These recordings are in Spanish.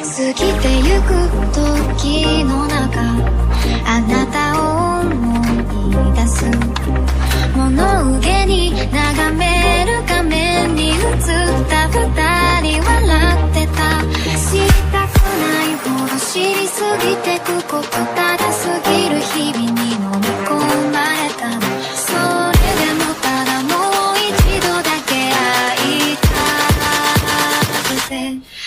過ぎてゆく時の中あなたを思い出す物憂げに眺める画面に映った二人笑ってた知りたくないほど知りすぎてくことただ過ぎる日々に飲み込まれたのそれでもただもう一度だけ会いたくて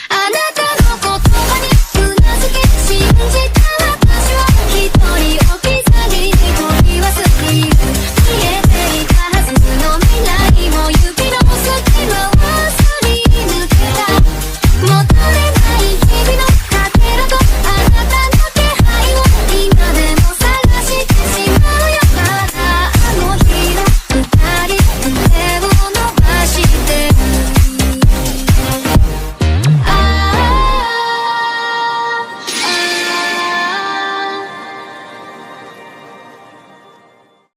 あなたの言葉にうなずき信じた私は一人置き去りに取り忘れる見えていたはずの未来も指の隙間をすり抜けた戻れない日々のかけらとあなたの気配を今でも探してしまうよまだあの日の二人手を伸ばしてる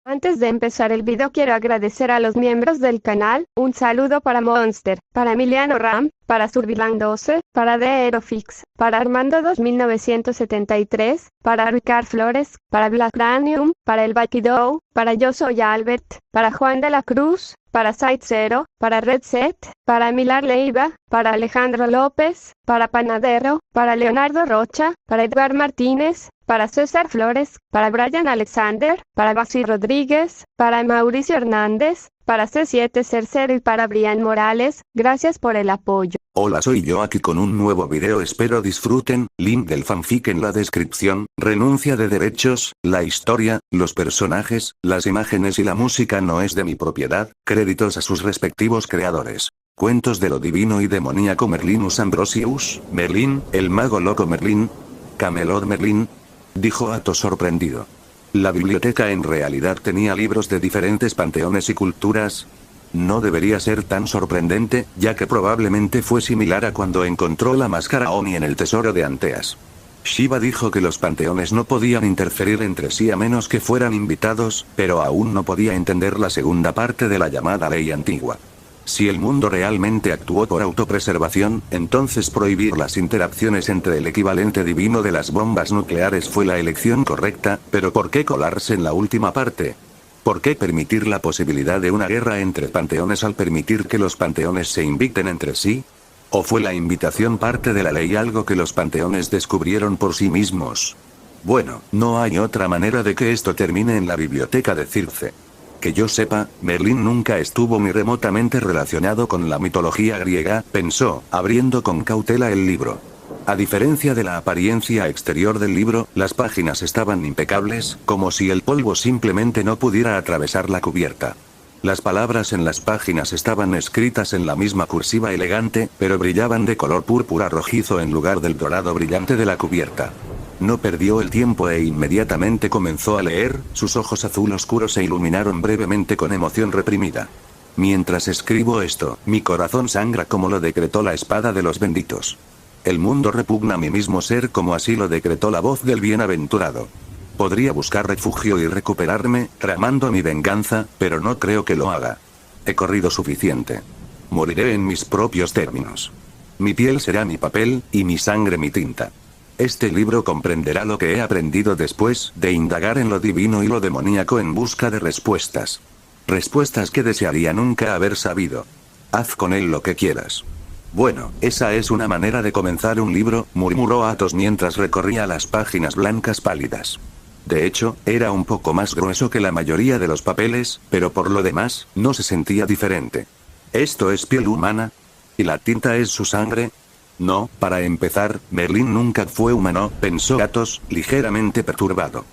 Antes de empezar el video quiero agradecer a los miembros del canal, un saludo para Monster, para Emiliano Ram, para Survilan 12, para The Aerofix, para Armando 2973, para Ricard Flores, para Black Cranium, para el Bakido, para Yo Soy Albert, para Juan de la Cruz, para Site Zero, para Red Set, para Milar Leiva, para Alejandro López, para Panadero, para Leonardo Rocha, para Edgar Martínez, para César Flores, para Brian Alexander, para Basi Rodríguez, para Mauricio Hernández, para C7 Cercero y para Brian Morales, gracias por el apoyo. Hola, soy yo aquí con un nuevo video, espero disfruten, link del fanfic en la descripción, renuncia de derechos, la historia, los personajes, las imágenes y la música no es de mi propiedad, créditos a sus respectivos creadores. Cuentos de lo divino y demoníaco Merlinus Ambrosius, Merlín, el mago loco Merlín, Camelot Merlín, dijo Athos sorprendido. La biblioteca en realidad tenía libros de diferentes panteones y culturas. No debería ser tan sorprendente, ya que probablemente fue similar a cuando encontró la máscara Oni en el tesoro de Anteas. Shiva dijo que los panteones no podían interferir entre sí a menos que fueran invitados, pero aún no podía entender la segunda parte de la llamada ley antigua. Si el mundo realmente actuó por autopreservación, entonces prohibir las interacciones entre el equivalente divino de las bombas nucleares fue la elección correcta, pero ¿por qué colarse en la última parte? ¿Por qué permitir la posibilidad de una guerra entre panteones al permitir que los panteones se inviten entre sí? ¿O fue la invitación parte de la ley, algo que los panteones descubrieron por sí mismos? Bueno, no hay otra manera de que esto termine en la biblioteca de Circe. Que yo sepa, Merlín nunca estuvo ni remotamente relacionado con la mitología griega, pensó, abriendo con cautela el libro. A diferencia de la apariencia exterior del libro, las páginas estaban impecables, como si el polvo simplemente no pudiera atravesar la cubierta. Las palabras en las páginas estaban escritas en la misma cursiva elegante, pero brillaban de color púrpura rojizo en lugar del dorado brillante de la cubierta. No perdió el tiempo e inmediatamente comenzó a leer, sus ojos azul oscuros se iluminaron brevemente con emoción reprimida. Mientras escribo esto, mi corazón sangra como lo decretó la espada de los benditos. El mundo repugna a mi mismo ser como así lo decretó la voz del bienaventurado. Podría buscar refugio y recuperarme, tramando mi venganza, pero no creo que lo haga. He corrido suficiente. Moriré en mis propios términos. Mi piel será mi papel, y mi sangre mi tinta. Este libro comprenderá lo que he aprendido después de indagar en lo divino y lo demoníaco en busca de respuestas. Respuestas que desearía nunca haber sabido. Haz con él lo que quieras. Bueno, esa es una manera de comenzar un libro, murmuró Athos mientras recorría las páginas blancas pálidas. De hecho, era un poco más grueso que la mayoría de los papeles, pero por lo demás, no se sentía diferente. ¿Esto es piel humana? ¿Y la tinta es su sangre? No, para empezar, Merlín nunca fue humano, pensó Athos, ligeramente perturbado.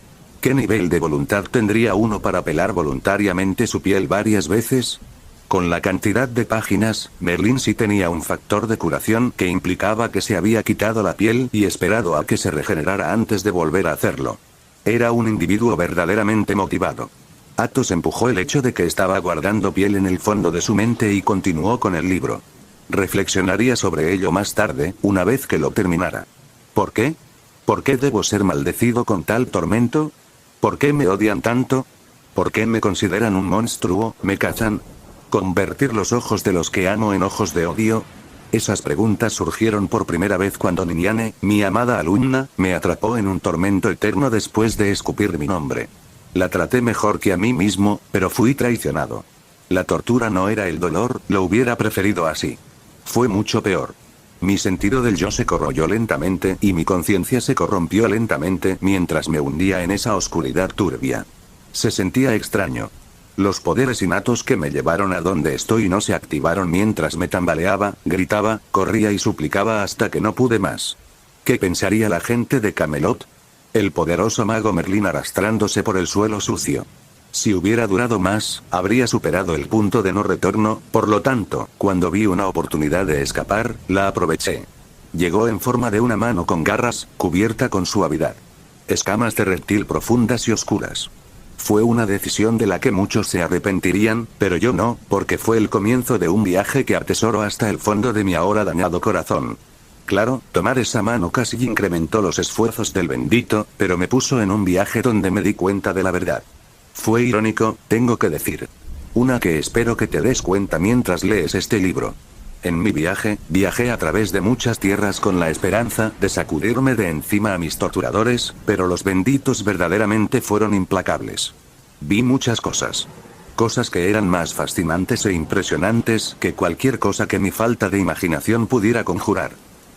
¿Qué nivel de voluntad tendría uno para pelar voluntariamente su piel varias veces? Con la cantidad de páginas, Merlín sí tenía un factor de curación que implicaba que se había quitado la piel y esperado a que se regenerara antes de volver a hacerlo. Era un individuo verdaderamente motivado. Athos empujó el hecho de que estaba guardando piel en el fondo de su mente y continuó con el libro. Reflexionaría sobre ello más tarde, una vez que lo terminara. ¿Por qué? ¿Por qué debo ser maldecido con tal tormento? ¿Por qué me odian tanto? ¿Por qué me consideran un monstruo, me cazan? ¿Convertir los ojos de los que amo en ojos de odio? Esas preguntas surgieron por primera vez cuando Niniane, mi amada alumna, me atrapó en un tormento eterno después de escupir mi nombre. La traté mejor que a mí mismo, pero fui traicionado. La tortura no era el dolor, lo hubiera preferido así. Fue mucho peor. Mi sentido del yo se corroyó lentamente y mi conciencia se corrompió lentamente mientras me hundía en esa oscuridad turbia. Se sentía extraño. Los poderes innatos que me llevaron a donde estoy no se activaron mientras me tambaleaba, gritaba, corría y suplicaba hasta que no pude más. ¿Qué pensaría la gente de Camelot? El poderoso mago Merlín arrastrándose por el suelo sucio. Si hubiera durado más, habría superado el punto de no retorno, por lo tanto, cuando vi una oportunidad de escapar, la aproveché. Llegó en forma de una mano con garras, cubierta con suavidad. Escamas de reptil profundas y oscuras. Fue una decisión de la que muchos se arrepentirían, pero yo no, porque fue el comienzo de un viaje que atesoro hasta el fondo de mi ahora dañado corazón. Claro, tomar esa mano casi incrementó los esfuerzos del bendito, pero me puso en un viaje donde me di cuenta de la verdad. Fue irónico, tengo que decir. Una que espero que te des cuenta mientras lees este libro. En mi viaje, viajé a través de muchas tierras con la esperanza de sacudirme de encima a mis torturadores, pero los benditos verdaderamente fueron implacables. Vi muchas cosas. Cosas que eran más fascinantes e impresionantes que cualquier cosa que mi falta de imaginación pudiera conjurar.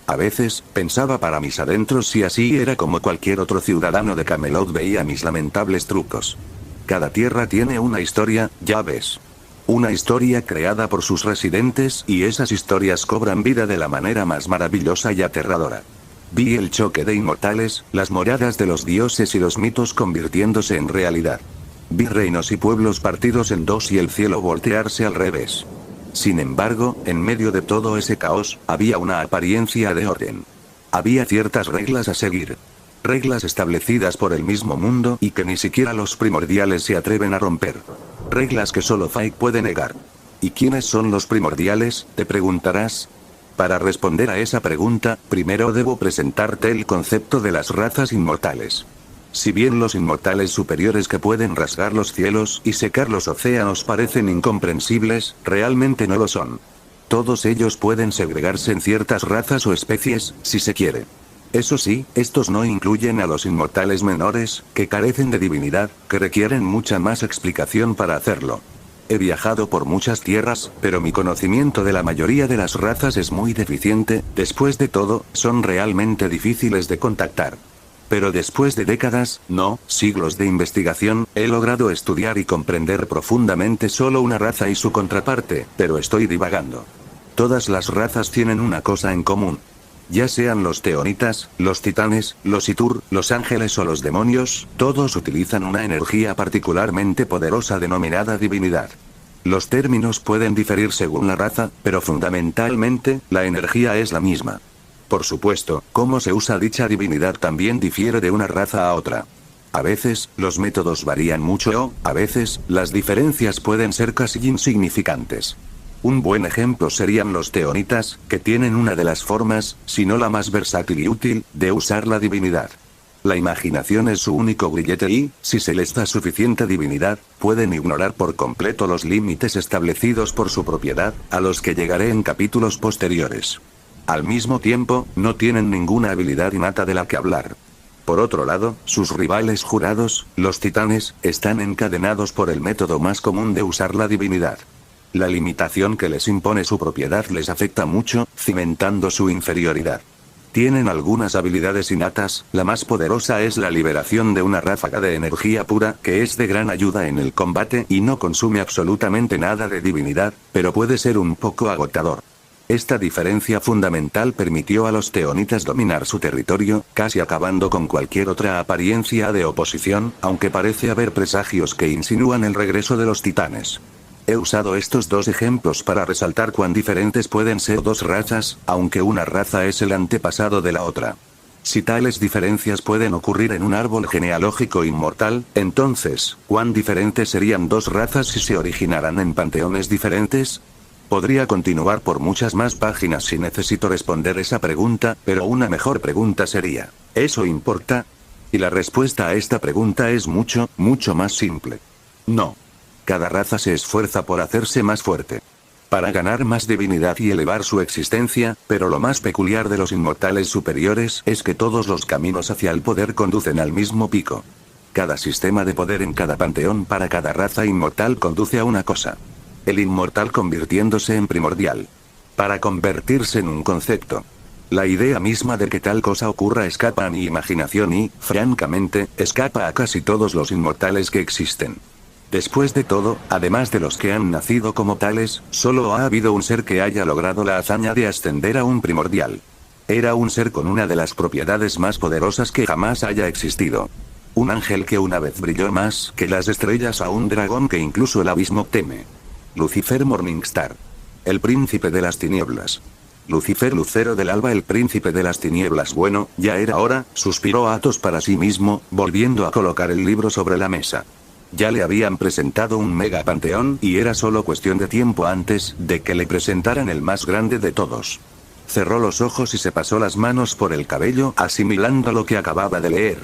A veces, pensaba para mis adentros si así era como cualquier otro ciudadano de Camelot veía mis lamentables trucos. Cada tierra tiene una historia, ya ves. Una historia creada por sus residentes y esas historias cobran vida de la manera más maravillosa y aterradora. Vi el choque de inmortales, las moradas de los dioses y los mitos convirtiéndose en realidad. Vi reinos y pueblos partidos en dos y el cielo voltearse al revés. Sin embargo, en medio de todo ese caos, había una apariencia de orden. Había ciertas reglas a seguir. Reglas establecidas por el mismo mundo y que ni siquiera los primordiales se atreven a romper. Reglas que solo Fake puede negar. ¿Y quiénes son los primordiales?, te preguntarás. Para responder a esa pregunta, primero debo presentarte el concepto de las razas inmortales. Si bien los inmortales superiores que pueden rasgar los cielos y secar los océanos parecen incomprensibles, realmente no lo son. Todos ellos pueden segregarse en ciertas razas o especies, si se quiere. Eso sí, estos no incluyen a los inmortales menores, que carecen de divinidad, que requieren mucha más explicación para hacerlo. He viajado por muchas tierras, pero mi conocimiento de la mayoría de las razas es muy deficiente, después de todo, son realmente difíciles de contactar. Pero después de décadas, no, siglos de investigación, he logrado estudiar y comprender profundamente solo una raza y su contraparte, pero estoy divagando. Todas las razas tienen una cosa en común. Ya sean los teonitas, los titanes, los Itur, los ángeles o los demonios, todos utilizan una energía particularmente poderosa denominada divinidad. Los términos pueden diferir según la raza, pero fundamentalmente, la energía es la misma. Por supuesto, cómo se usa dicha divinidad también difiere de una raza a otra. A veces, los métodos varían mucho o, a veces, las diferencias pueden ser casi insignificantes. Un buen ejemplo serían los teonitas, que tienen una de las formas, si no la más versátil y útil, de usar la divinidad. La imaginación es su único grillete y, si se les da suficiente divinidad, pueden ignorar por completo los límites establecidos por su propiedad, a los que llegaré en capítulos posteriores. Al mismo tiempo, no tienen ninguna habilidad innata de la que hablar. Por otro lado, sus rivales jurados, los titanes, están encadenados por el método más común de usar la divinidad. La limitación que les impone su propiedad les afecta mucho, cimentando su inferioridad. Tienen algunas habilidades innatas, la más poderosa es la liberación de una ráfaga de energía pura, que es de gran ayuda en el combate y no consume absolutamente nada de divinidad, pero puede ser un poco agotador. Esta diferencia fundamental permitió a los teonitas dominar su territorio, casi acabando con cualquier otra apariencia de oposición, aunque parece haber presagios que insinúan el regreso de los titanes. He usado estos dos ejemplos para resaltar cuán diferentes pueden ser dos razas, aunque una raza es el antepasado de la otra. Si tales diferencias pueden ocurrir en un árbol genealógico inmortal, entonces, ¿cuán diferentes serían dos razas si se originaran en panteones diferentes? Podría continuar por muchas más páginas si necesito responder esa pregunta, pero una mejor pregunta sería, ¿eso importa? Y la respuesta a esta pregunta es mucho más simple. No. Cada raza se esfuerza por hacerse más fuerte. Para ganar más divinidad y elevar su existencia, pero lo más peculiar de los inmortales superiores es que todos los caminos hacia el poder conducen al mismo pico. Cada sistema de poder en cada panteón para cada raza inmortal conduce a una cosa. El inmortal convirtiéndose en primordial. Para convertirse en un concepto. La idea misma de que tal cosa ocurra escapa a mi imaginación y, francamente, escapa a casi todos los inmortales que existen. Después de todo, además de los que han nacido como tales, solo ha habido un ser que haya logrado la hazaña de ascender a un primordial. Era un ser con una de las propiedades más poderosas que jamás haya existido. Un ángel que una vez brilló más que las estrellas, a un dragón que incluso el abismo teme. Lucifer Morningstar. El príncipe de las tinieblas. Lucifer Lucero del alba, el príncipe de las tinieblas. Bueno, ya era hora, suspiró Athos para sí mismo, volviendo a colocar el libro sobre la mesa. Ya le habían presentado un mega panteón y era solo cuestión de tiempo antes de que le presentaran el más grande de todos. Cerró los ojos y se pasó las manos por el cabello, asimilando lo que acababa de leer.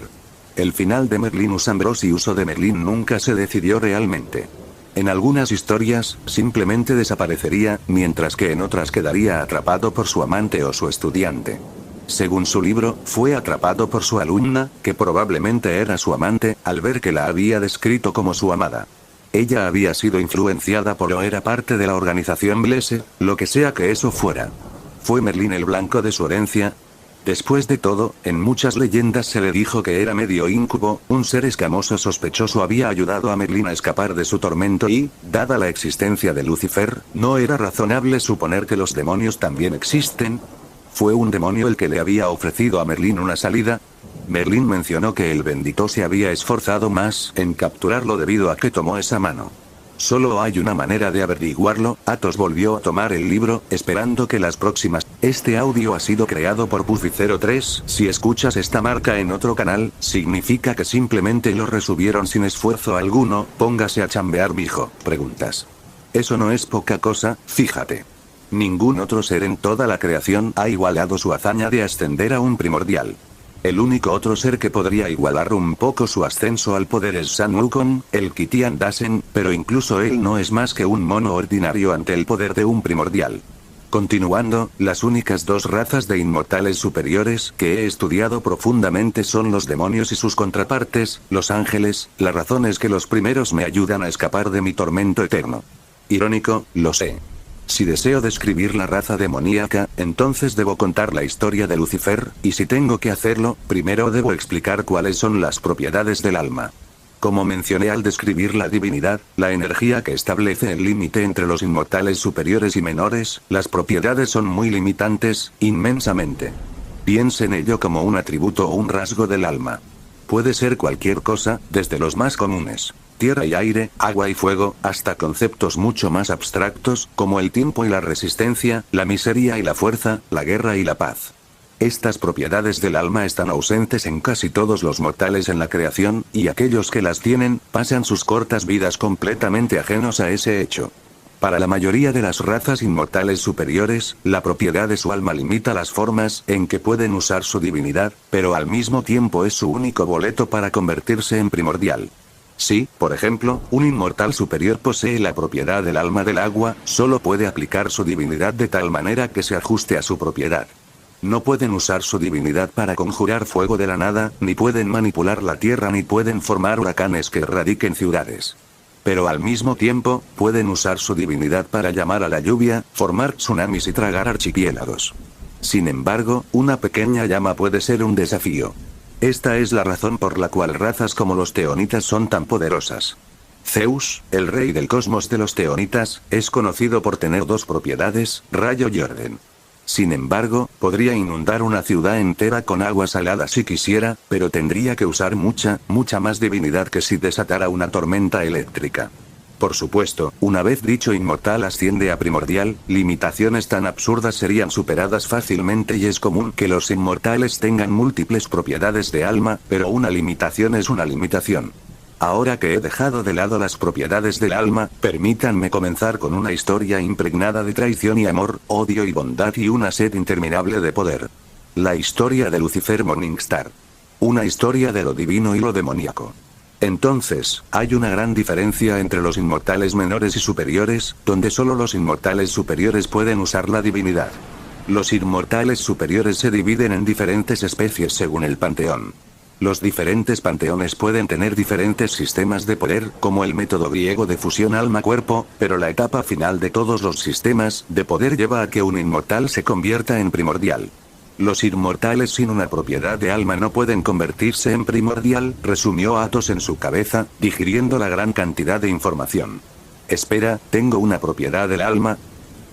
El final de Merlinus Ambrosius o de Merlín nunca se decidió realmente. En algunas historias, simplemente desaparecería, mientras que en otras quedaría atrapado por su amante o su estudiante. Según su libro, fue atrapado por su alumna, que probablemente era su amante, al ver que la había descrito como su amada. Ella había sido influenciada por o era parte de la organización Blesse, lo que sea que eso fuera. ¿Fue Merlín el blanco de su herencia? Después de todo, en muchas leyendas se le dijo que era medio íncubo, un ser escamoso sospechoso había ayudado a Merlín a escapar de su tormento y, dada la existencia de Lucifer, ¿no era razonable suponer que los demonios también existen? ¿Fue un demonio el que le había ofrecido a Merlín una salida? Merlín mencionó que el bendito se había esforzado más en capturarlo debido a que tomó esa mano. Solo hay una manera de averiguarlo. Athos volvió a tomar el libro, esperando que las próximas... Este audio ha sido creado por Puffy03, si escuchas esta marca en otro canal, significa que simplemente lo resubieron sin esfuerzo alguno. Póngase a chambear, mijo. Preguntas. Eso no es poca cosa, fíjate. Ningún otro ser en toda la creación ha igualado su hazaña de ascender a un primordial. El único otro ser que podría igualar un poco su ascenso al poder es San Wukong, el Kitian Dasen, pero incluso él no es más que un mono ordinario ante el poder de un primordial. Continuando, las únicas dos razas de inmortales superiores que he estudiado profundamente son los demonios y sus contrapartes, los ángeles. La razón es que los primeros me ayudan a escapar de mi tormento eterno. Irónico, lo sé. Si deseo describir la raza demoníaca, entonces debo contar la historia de Lucifer, y si tengo que hacerlo, primero debo explicar cuáles son las propiedades del alma. Como mencioné al describir la divinidad, la energía que establece el límite entre los inmortales superiores y menores, las propiedades son muy limitantes, inmensamente. Piense en ello como un atributo o un rasgo del alma. Puede ser cualquier cosa, desde los más comunes, tierra y aire, agua y fuego, hasta conceptos mucho más abstractos, como el tiempo y la resistencia, la miseria y la fuerza, la guerra y la paz. Estas propiedades del alma están ausentes en casi todos los mortales en la creación, y aquellos que las tienen, pasan sus cortas vidas completamente ajenos a ese hecho. Para la mayoría de las razas inmortales superiores, la propiedad de su alma limita las formas en que pueden usar su divinidad, pero al mismo tiempo es su único boleto para convertirse en primordial. Si, por ejemplo, un inmortal superior posee la propiedad del alma del agua, solo puede aplicar su divinidad de tal manera que se ajuste a su propiedad. No pueden usar su divinidad para conjurar fuego de la nada, ni pueden manipular la tierra, ni pueden formar huracanes que erradiquen ciudades. Pero al mismo tiempo, pueden usar su divinidad para llamar a la lluvia, formar tsunamis y tragar archipiélagos. Sin embargo, una pequeña llama puede ser un desafío. Esta es la razón por la cual razas como los teonitas son tan poderosas. Zeus, el rey del cosmos de los teonitas, es conocido por tener dos propiedades, rayo y orden. Sin embargo, podría inundar una ciudad entera con agua salada si quisiera, pero tendría que usar mucha más divinidad que si desatara una tormenta eléctrica. Por supuesto, una vez dicho inmortal asciende a primordial, limitaciones tan absurdas serían superadas fácilmente y es común que los inmortales tengan múltiples propiedades de alma, pero una limitación es una limitación. Ahora que he dejado de lado las propiedades del alma, permítanme comenzar con una historia impregnada de traición y amor, odio y bondad y una sed interminable de poder. La historia de Lucifer Morningstar. Una historia de lo divino y lo demoníaco. Entonces, hay una gran diferencia entre los inmortales menores y superiores, donde solo los inmortales superiores pueden usar la divinidad. Los inmortales superiores se dividen en diferentes especies según el panteón. Los diferentes panteones pueden tener diferentes sistemas de poder, como el método griego de fusión alma-cuerpo, pero la etapa final de todos los sistemas de poder lleva a que un inmortal se convierta en primordial. Los inmortales sin una propiedad de alma no pueden convertirse en primordial, resumió Athos en su cabeza, digiriendo la gran cantidad de información. Espera, ¿tengo una propiedad del alma?,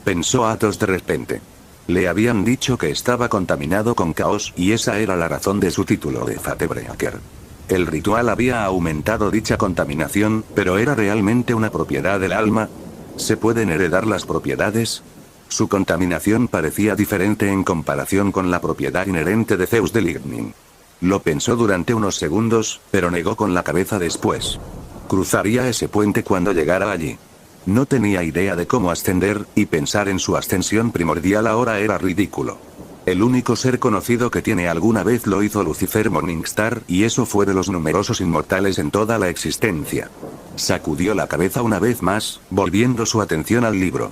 pensó Athos de repente. Le habían dicho que estaba contaminado con caos, y esa era la razón de su título de Fatebreaker. El ritual había aumentado dicha contaminación, pero ¿era realmente una propiedad del alma? ¿Se pueden heredar las propiedades? Su contaminación parecía diferente en comparación con la propiedad inherente de Zeus de Lignin. Lo pensó durante unos segundos, pero negó con la cabeza después. Cruzaría ese puente cuando llegara allí. No tenía idea de cómo ascender, y pensar en su ascensión primordial ahora era ridículo. El único ser conocido que tiene alguna vez lo hizo Lucifer Morningstar, y eso fue de los numerosos inmortales en toda la existencia. Sacudió la cabeza una vez más, volviendo su atención al libro.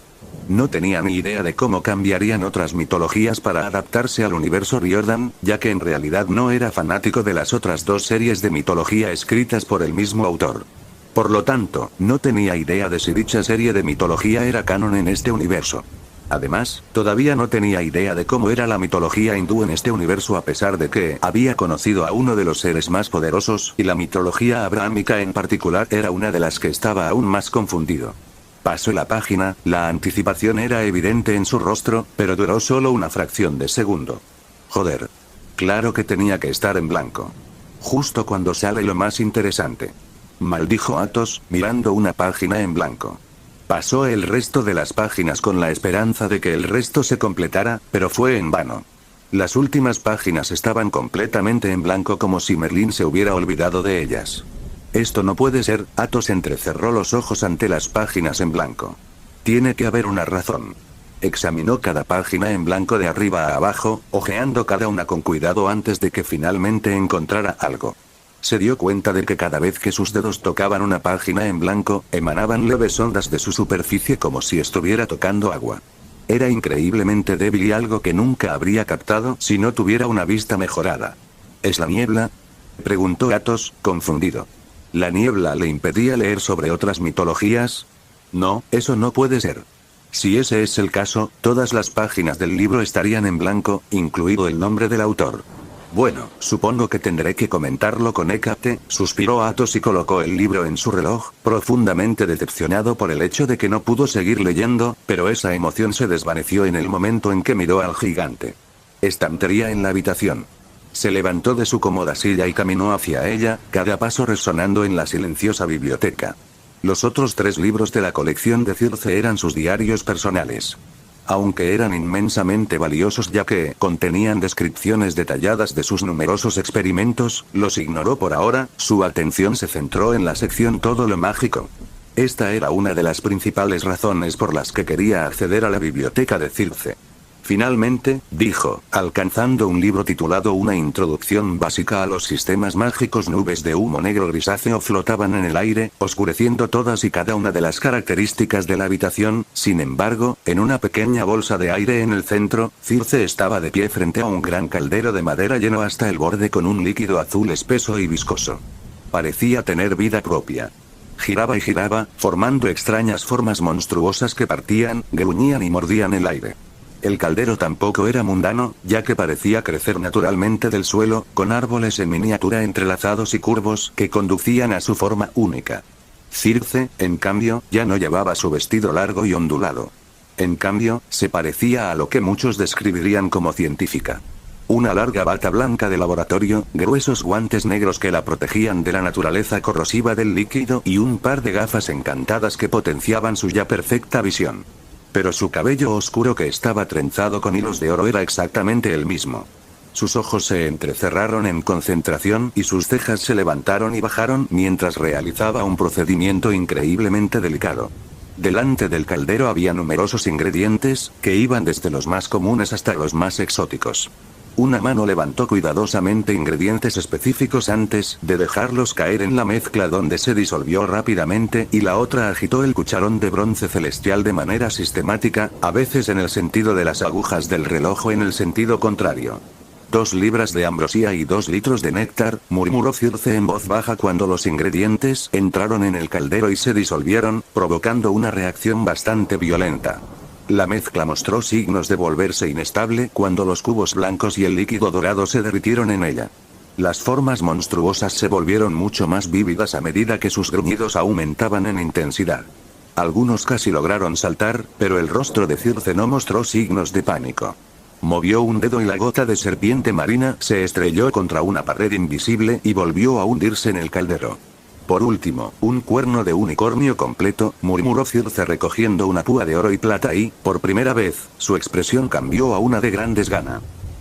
No tenía ni idea de cómo cambiarían otras mitologías para adaptarse al universo Riordan, ya que en realidad no era fanático de las otras dos series de mitología escritas por el mismo autor. Por lo tanto, no tenía idea de si dicha serie de mitología era canon en este universo. Además, todavía no tenía idea de cómo era la mitología hindú en este universo a pesar de que había conocido a uno de los seres más poderosos, y la mitología abrahámica en particular era una de las que estaba aún más confundido. Pasó la página, la anticipación era evidente en su rostro, pero duró solo una fracción de segundo. Joder. Claro que tenía que estar en blanco. Justo cuando sale lo más interesante. Maldijo Athos, mirando una página en blanco. Pasó el resto de las páginas con la esperanza de que el resto se completara, pero fue en vano. Las últimas páginas estaban completamente en blanco como si Merlín se hubiera olvidado de ellas. Esto no puede ser, Athos entrecerró los ojos ante las páginas en blanco. Tiene que haber una razón. Examinó cada página en blanco de arriba a abajo, hojeando cada una con cuidado antes de que finalmente encontrara algo. Se dio cuenta de que cada vez que sus dedos tocaban una página en blanco, emanaban leves ondas de su superficie como si estuviera tocando agua. Era increíblemente débil y algo que nunca habría captado si no tuviera una vista mejorada. ¿Es la niebla?, preguntó Athos, confundido. ¿La niebla le impedía leer sobre otras mitologías? No, eso no puede ser. Si ese es el caso, todas las páginas del libro estarían en blanco, incluido el nombre del autor. Bueno, supongo que tendré que comentarlo con Hécate, suspiró Athos y colocó el libro en su reloj, profundamente decepcionado por el hecho de que no pudo seguir leyendo, pero esa emoción se desvaneció en el momento en que miró al gigante estantería en la habitación. Se levantó de su cómoda silla y caminó hacia ella, cada paso resonando en la silenciosa biblioteca. Los otros 3 libros de la colección de Circe eran sus diarios personales. Aunque eran inmensamente valiosos ya que contenían descripciones detalladas de sus numerosos experimentos, los ignoró por ahora, su atención se centró en la sección Todo lo mágico. Esta era una de las principales razones por las que quería acceder a la biblioteca de Circe. Finalmente, dijo, alcanzando un libro titulado Una introducción básica a los sistemas mágicos. Nubes de humo negro grisáceo flotaban en el aire, oscureciendo todas y cada una de las características de la habitación. Sin embargo, en una pequeña bolsa de aire en el centro, Circe estaba de pie frente a un gran caldero de madera lleno hasta el borde con un líquido azul espeso y viscoso. Parecía tener vida propia. Giraba y giraba, formando extrañas formas monstruosas que partían, gruñían y mordían el aire. El caldero tampoco era mundano, ya que parecía crecer naturalmente del suelo, con árboles en miniatura entrelazados y curvos que conducían a su forma única. Circe, en cambio, ya no llevaba su vestido largo y ondulado. En cambio, se parecía a lo que muchos describirían como científica. Una larga bata blanca de laboratorio, gruesos guantes negros que la protegían de la naturaleza corrosiva del líquido y un par de gafas encantadas que potenciaban su ya perfecta visión. Pero su cabello oscuro que estaba trenzado con hilos de oro era exactamente el mismo. Sus ojos se entrecerraron en concentración y sus cejas se levantaron y bajaron mientras realizaba un procedimiento increíblemente delicado. Delante del caldero había numerosos ingredientes, que iban desde los más comunes hasta los más exóticos. Una mano levantó cuidadosamente ingredientes específicos antes de dejarlos caer en la mezcla donde se disolvió rápidamente y la otra agitó el cucharón de bronce celestial de manera sistemática, a veces en el sentido de las agujas del reloj o en el sentido contrario. 2 libras de ambrosía y 2 litros de néctar, murmuró Circe en voz baja cuando los ingredientes entraron en el caldero y se disolvieron, provocando una reacción bastante violenta. La mezcla mostró signos de volverse inestable cuando los cubos blancos y el líquido dorado se derritieron en ella. Las formas monstruosas se volvieron mucho más vívidas a medida que sus gruñidos aumentaban en intensidad. Algunos casi lograron saltar, pero el rostro de Circe no mostró signos de pánico. Movió un dedo y la gota de serpiente marina se estrelló contra una pared invisible y volvió a hundirse en el caldero. Por último, un cuerno de unicornio completo, murmuró Circe recogiendo una púa de oro y plata y, por primera vez, su expresión cambió a una de gran desgana.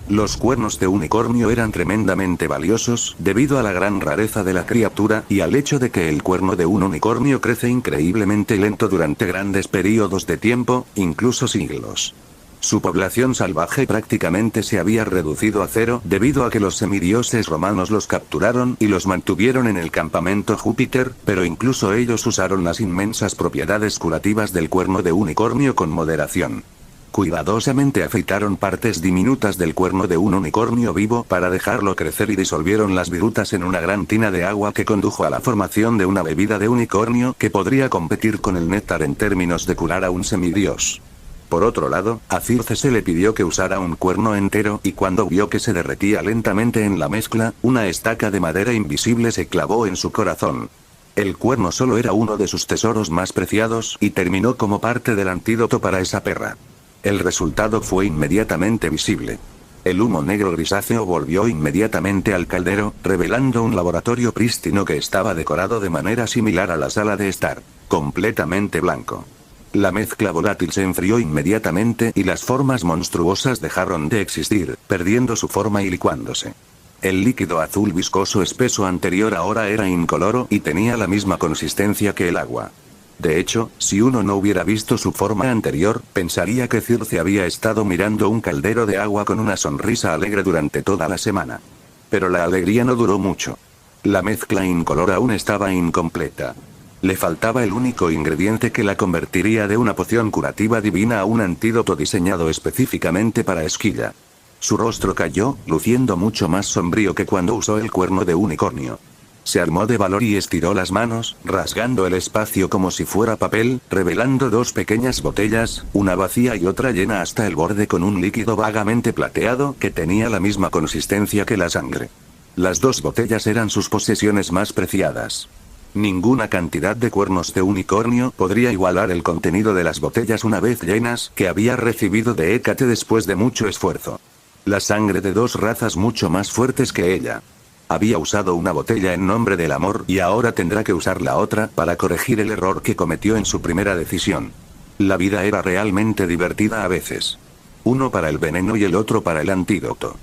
Los cuernos de unicornio eran tremendamente valiosos, debido a la gran rareza de la criatura, y al hecho de que el cuerno de un unicornio crece increíblemente lento durante grandes periodos de tiempo, incluso siglos. Su población salvaje prácticamente se había reducido a cero debido a que los semidioses romanos los capturaron y los mantuvieron en el campamento Júpiter, pero incluso ellos usaron las inmensas propiedades curativas del cuerno de unicornio con moderación. Cuidadosamente afeitaron partes diminutas del cuerno de un unicornio vivo para dejarlo crecer y disolvieron las virutas en una gran tina de agua que condujo a la formación de una bebida de unicornio que podría competir con el néctar en términos de curar a un semidios. Por otro lado, a Circe se le pidió que usara un cuerno entero y cuando vio que se derretía lentamente en la mezcla, una estaca de madera invisible se clavó en su corazón. El cuerno solo era uno de sus tesoros más preciados y terminó como parte del antídoto para esa perra. El resultado fue inmediatamente visible. El humo negro grisáceo volvió inmediatamente al caldero, revelando un laboratorio prístino que estaba decorado de manera similar a la sala de estar, completamente blanco. La mezcla volátil se enfrió inmediatamente y las formas monstruosas dejaron de existir, perdiendo su forma y licuándose. El líquido azul viscoso espeso anterior ahora era incoloro y tenía la misma consistencia que el agua. De hecho, si uno no hubiera visto su forma anterior, pensaría que Circe había estado mirando un caldero de agua con una sonrisa alegre durante toda la semana. Pero la alegría no duró mucho. La mezcla incolora aún estaba incompleta. Le faltaba el único ingrediente que la convertiría de una poción curativa divina a un antídoto diseñado específicamente para Esquilla. Su rostro cayó, luciendo mucho más sombrío que cuando usó el cuerno de unicornio. Se armó de valor y estiró las manos, rasgando el espacio como si fuera papel, revelando 2 pequeñas botellas, una vacía y otra llena hasta el borde con un líquido vagamente plateado que tenía la misma consistencia que la sangre. Las 2 botellas eran sus posesiones más preciadas. Ninguna cantidad de cuernos de unicornio podría igualar el contenido de las botellas una vez llenas que había recibido de Hécate después de mucho esfuerzo. La sangre de 2 razas mucho más fuertes que ella. Había usado una botella en nombre del amor y ahora tendrá que usar la otra para corregir el error que cometió en su primera decisión. La vida era realmente divertida a veces. Uno para el veneno y el otro para el antídoto.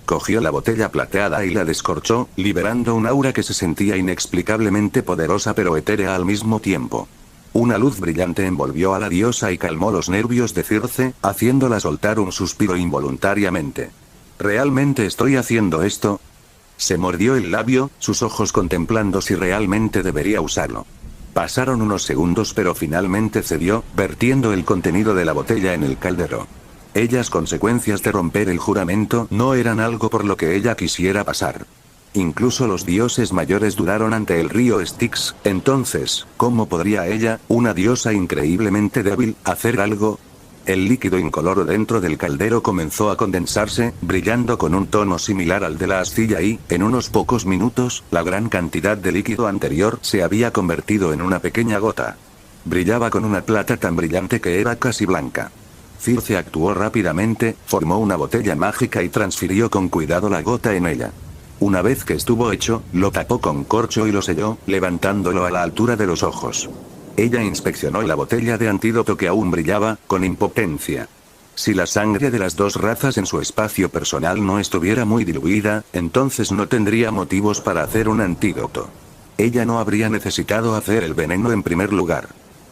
Cogió la botella plateada y la descorchó, liberando un aura que se sentía inexplicablemente poderosa pero etérea al mismo tiempo. Una luz brillante envolvió a la diosa y calmó los nervios de Circe, haciéndola soltar un suspiro involuntariamente. ¿Realmente estoy haciendo esto? Se mordió el labio, sus ojos contemplando si realmente debería usarlo. Pasaron unos segundos pero finalmente cedió, vertiendo el contenido de la botella en el caldero. Ellas consecuencias de romper el juramento no eran algo por lo que ella quisiera pasar. Incluso los dioses mayores dudaron ante el río Styx, entonces, ¿cómo podría ella, una diosa increíblemente débil, hacer algo? El líquido incoloro dentro del caldero comenzó a condensarse, brillando con un tono similar al de la astilla y, en unos pocos minutos, la gran cantidad de líquido anterior se había convertido en una pequeña gota. Brillaba con una plata tan brillante que era casi blanca. Circe actuó rápidamente, formó una botella mágica y transfirió con cuidado la gota en ella. Una vez que estuvo hecho, lo tapó con corcho y lo selló, levantándolo a la altura de los ojos. Ella inspeccionó la botella de antídoto que aún brillaba, con impotencia. Si la sangre de las 2 razas en su espacio personal no estuviera muy diluida, entonces no tendría motivos para hacer un antídoto. Ella no habría necesitado hacer el veneno en primer lugar.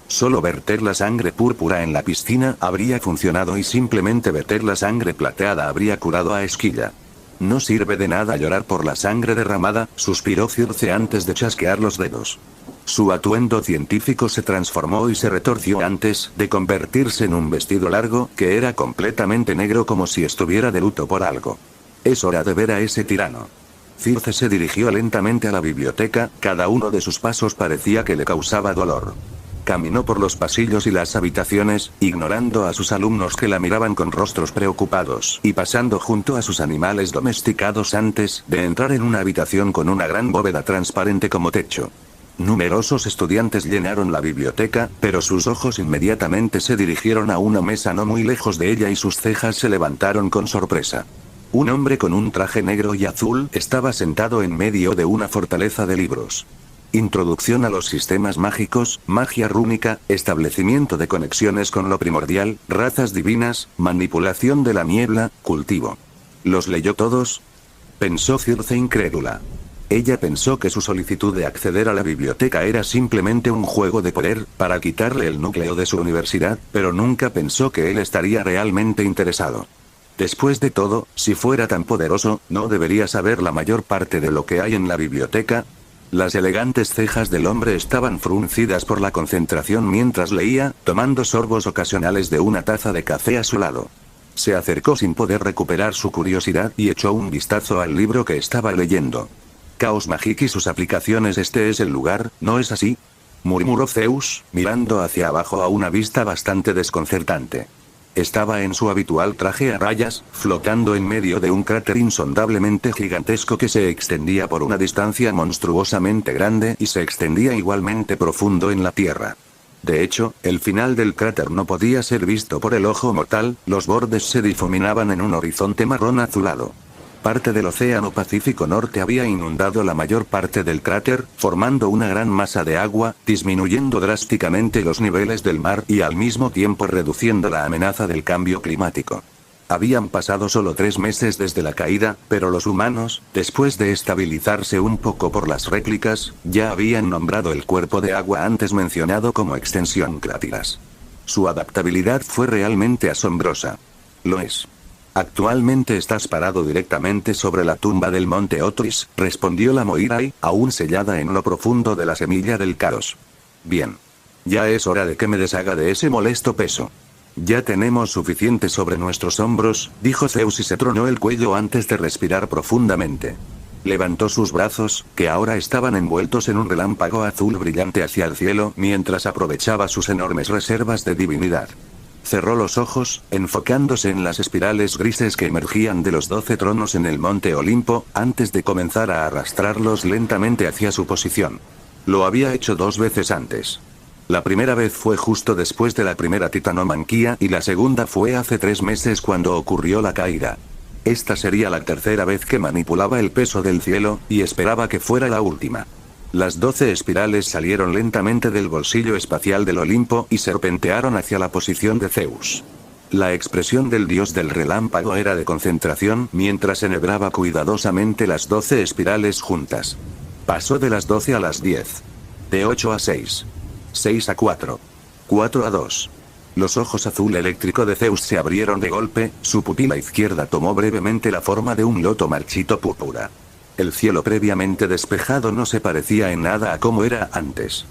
Solo verter la sangre púrpura en la piscina habría funcionado y simplemente verter la sangre plateada habría curado a Esquilla. No sirve de nada llorar por la sangre derramada, suspiró Circe antes de chasquear los dedos. Su atuendo científico se transformó y se retorció antes de convertirse en un vestido largo, que era completamente negro como si estuviera de luto por algo. Es hora de ver a ese tirano. Circe se dirigió lentamente a la biblioteca, cada uno de sus pasos parecía que le causaba dolor. Caminó por los pasillos y las habitaciones, ignorando a sus alumnos que la miraban con rostros preocupados y pasando junto a sus animales domesticados antes de entrar en una habitación con una gran bóveda transparente como techo. Numerosos estudiantes llenaron la biblioteca, pero sus ojos inmediatamente se dirigieron a una mesa no muy lejos de ella y sus cejas se levantaron con sorpresa. Un hombre con un traje negro y azul estaba sentado en medio de una fortaleza de libros. Introducción a los sistemas mágicos, magia rúnica, establecimiento de conexiones con lo primordial, razas divinas, manipulación de la niebla, cultivo. ¿Los leyó todos? Pensó Circe incrédula. Ella pensó que su solicitud de acceder a la biblioteca era simplemente un juego de poder, para quitarle el núcleo de su universidad, pero nunca pensó que él estaría realmente interesado. Después de todo, si fuera tan poderoso, ¿no debería saber la mayor parte de lo que hay en la biblioteca? Las elegantes cejas del hombre estaban fruncidas por la concentración mientras leía, tomando sorbos ocasionales de una taza de café a su lado. Se acercó sin poder recuperar su curiosidad y echó un vistazo al libro que estaba leyendo. Caos Magic y sus aplicaciones. Este es el lugar, ¿no es así?, murmuró Zeus, mirando hacia abajo a una vista bastante desconcertante. Estaba en su habitual traje a rayas, flotando en medio de un cráter insondablemente gigantesco que se extendía por una distancia monstruosamente grande y se extendía igualmente profundo en la tierra. De hecho, el final del cráter no podía ser visto por el ojo mortal, los bordes se difuminaban en un horizonte marrón azulado. Parte del océano Pacífico Norte había inundado la mayor parte del cráter, formando una gran masa de agua, disminuyendo drásticamente los niveles del mar y al mismo tiempo reduciendo la amenaza del cambio climático. Habían pasado solo 3 meses desde la caída, pero los humanos, después de estabilizarse un poco por las réplicas, ya habían nombrado el cuerpo de agua antes mencionado como extensión Crátiras. Su adaptabilidad fue realmente asombrosa. Lo es. Actualmente estás parado directamente sobre la tumba del monte Otris, respondió la Moirai, aún sellada en lo profundo de la semilla del caos. Bien. Ya es hora de que me deshaga de ese molesto peso. Ya tenemos suficiente sobre nuestros hombros, dijo Zeus y se tronó el cuello antes de respirar profundamente. Levantó sus brazos, que ahora estaban envueltos en un relámpago azul brillante hacia el cielo, mientras aprovechaba sus enormes reservas de divinidad. Cerró los ojos, enfocándose en las espirales grises que emergían de los 12 tronos en el monte Olimpo, antes de comenzar a arrastrarlos lentamente hacia su posición. Lo había hecho 2 veces antes. La primera vez fue justo después de la primera titanomanquía y la segunda fue hace 3 meses cuando ocurrió la caída. Esta sería la tercera vez que manipulaba el peso del cielo, y esperaba que fuera la última. Las 12 espirales salieron lentamente del bolsillo espacial del Olimpo y serpentearon hacia la posición de Zeus. La expresión del dios del relámpago era de concentración mientras enhebraba cuidadosamente las 12 espirales juntas. Pasó de las 12 a las 10. De 8 a 6. 6 a 4. 4 a 2. Los ojos azul eléctrico de Zeus se abrieron de golpe, su pupila izquierda tomó brevemente la forma de un loto marchito púrpura. El cielo previamente despejado no se parecía en nada a como era antes.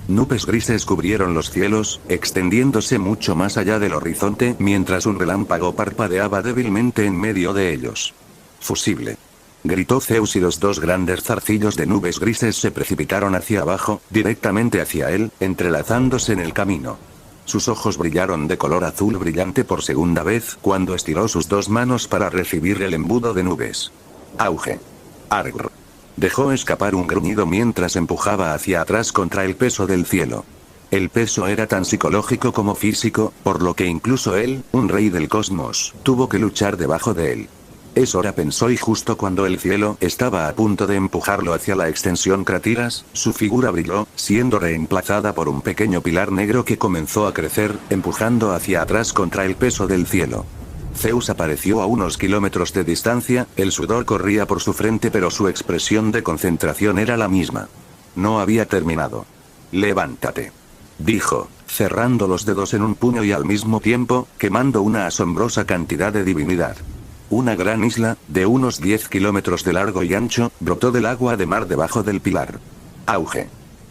Nubes grises cubrieron los cielos, extendiéndose mucho más allá del horizonte mientras un relámpago parpadeaba débilmente en medio de ellos. Fusible. Gritó Zeus y los 2 grandes zarcillos de nubes grises se precipitaron hacia abajo, directamente hacia él, entrelazándose en el camino. Sus ojos brillaron de color azul brillante por segunda vez cuando estiró sus 2 manos para recibir el embudo de nubes. Auge. Argr. Dejó escapar un gruñido mientras empujaba hacia atrás contra el peso del cielo. El peso era tan psicológico como físico, por lo que incluso él, un rey del cosmos, tuvo que luchar debajo de él. Es hora, pensó, y justo cuando el cielo estaba a punto de empujarlo hacia la extensión Crátiras, su figura brilló, siendo reemplazada por un pequeño pilar negro que comenzó a crecer, empujando hacia atrás contra el peso del cielo. Zeus apareció a unos kilómetros de distancia, el sudor corría por su frente pero su expresión de concentración era la misma. No había terminado. Levántate. Dijo, cerrando los dedos en un puño y al mismo tiempo, quemando una asombrosa cantidad de divinidad. Una gran isla, de unos 10 kilómetros de largo y ancho, brotó del agua de mar debajo del pilar. Auge.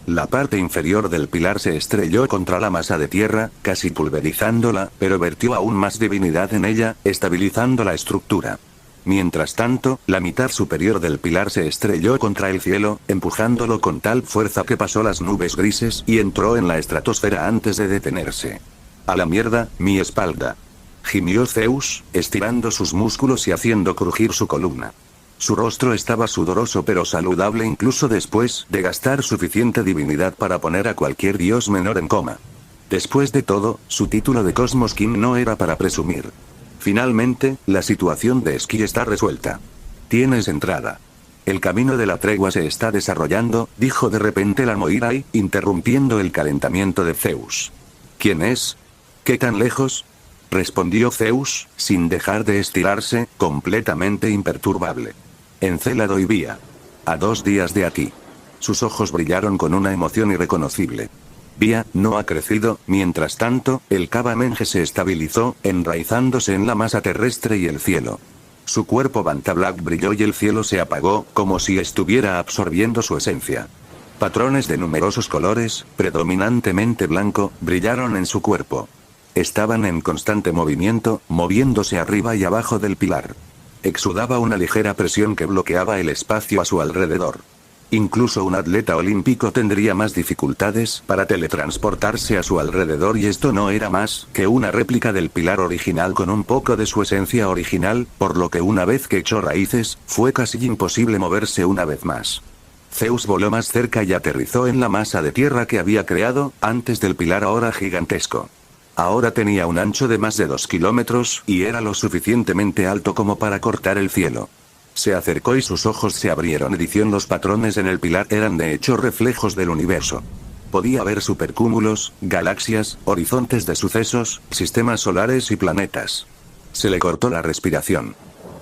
La parte inferior del pilar se estrelló contra la masa de tierra, casi pulverizándola, pero vertió aún más divinidad en ella, estabilizando la estructura. Mientras tanto, la mitad superior del pilar se estrelló contra el cielo, empujándolo con tal fuerza que pasó las nubes grises y entró en la estratosfera antes de detenerse. A la mierda, mi espalda. Gimió Zeus, estirando sus músculos y haciendo crujir su columna. Su rostro estaba sudoroso pero saludable incluso después de gastar suficiente divinidad para poner a cualquier dios menor en coma. Después de todo, su título de Cosmos King no era para presumir. Finalmente, la situación de esquí está resuelta. Tienes entrada. El camino de la tregua se está desarrollando, dijo de repente la Moirai, interrumpiendo el calentamiento de Zeus. ¿Quién es? ¿Qué tan lejos? Respondió Zeus, sin dejar de estirarse, completamente imperturbable. Encélado y Vía. A 2 días de aquí. Sus ojos brillaron con una emoción irreconocible. Vía no ha crecido, mientras tanto, el Kaba Menge se estabilizó, enraizándose en la masa terrestre y el cielo. Su cuerpo Vantablack brilló y el cielo se apagó, como si estuviera absorbiendo su esencia. Patrones de numerosos colores, predominantemente blanco, brillaron en su cuerpo. Estaban en constante movimiento, moviéndose arriba y abajo del pilar. Exudaba una ligera presión que bloqueaba el espacio a su alrededor. Incluso un atleta olímpico tendría más dificultades para teletransportarse a su alrededor y esto no era más que una réplica del pilar original con un poco de su esencia original, por lo que una vez que echó raíces, fue casi imposible moverse una vez más. Zeus voló más cerca y aterrizó en la masa de tierra que había creado, antes del pilar ahora gigantesco. Ahora tenía un ancho de más de 2 kilómetros, y era lo suficientemente alto como para cortar el cielo. Se acercó y sus ojos se abrieron. Los patrones en el pilar eran de hecho reflejos del universo. Podía ver supercúmulos, galaxias, horizontes de sucesos, sistemas solares y planetas. Se le cortó la respiración.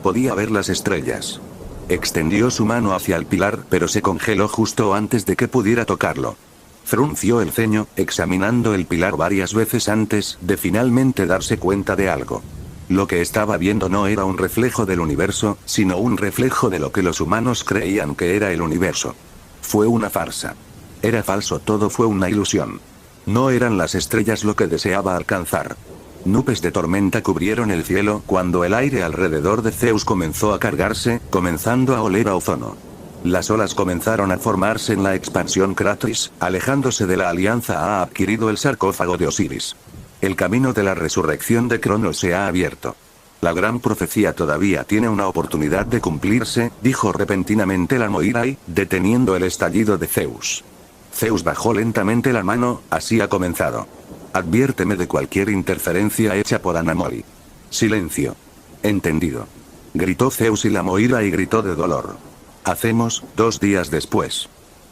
Podía ver las estrellas. Extendió su mano hacia el pilar, pero se congeló justo antes de que pudiera tocarlo. Frunció el ceño, examinando el pilar varias veces antes de finalmente darse cuenta de algo. Lo que estaba viendo no era un reflejo del universo, sino un reflejo de lo que los humanos creían que era el universo. Fue una farsa. Era falso, todo fue una ilusión. No eran las estrellas lo que deseaba alcanzar. Nubes de tormenta cubrieron el cielo cuando el aire alrededor de Zeus comenzó a cargarse, comenzando a oler a ozono. Las olas comenzaron a formarse en la expansión Kratos, alejándose de la alianza ha adquirido el sarcófago de Osiris. El camino de la resurrección de Cronos se ha abierto. La gran profecía todavía tiene una oportunidad de cumplirse, dijo repentinamente la Moirai, deteniendo el estallido de Zeus. Zeus bajó lentamente la mano, así ha comenzado. Adviérteme de cualquier interferencia hecha por Anamori. Silencio. Entendido. Gritó Zeus y la Moirai gritó de dolor. Hacemos, 2 días después.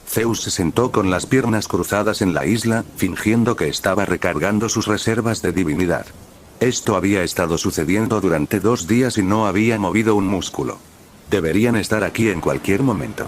Zeus se sentó con las piernas cruzadas en la isla, fingiendo que estaba recargando sus reservas de divinidad. Esto había estado sucediendo durante 2 días y no había movido un músculo. Deberían estar aquí en cualquier momento.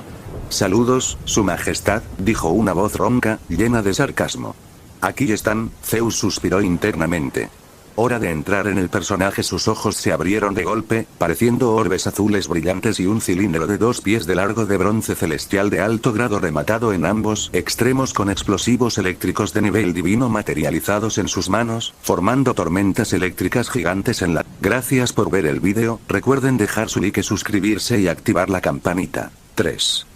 Saludos, Su Majestad, dijo una voz ronca, llena de sarcasmo. Aquí están, Zeus suspiró internamente. Hora de entrar en el personaje. Sus ojos se abrieron de golpe, pareciendo orbes azules brillantes y un cilindro de 2 pies de largo de bronce celestial de alto grado rematado en ambos extremos con explosivos eléctricos de nivel divino materializados en sus manos, formando tormentas eléctricas gigantes en la... Gracias por ver el vídeo, recuerden dejar su like, suscribirse y activar la campanita. 3.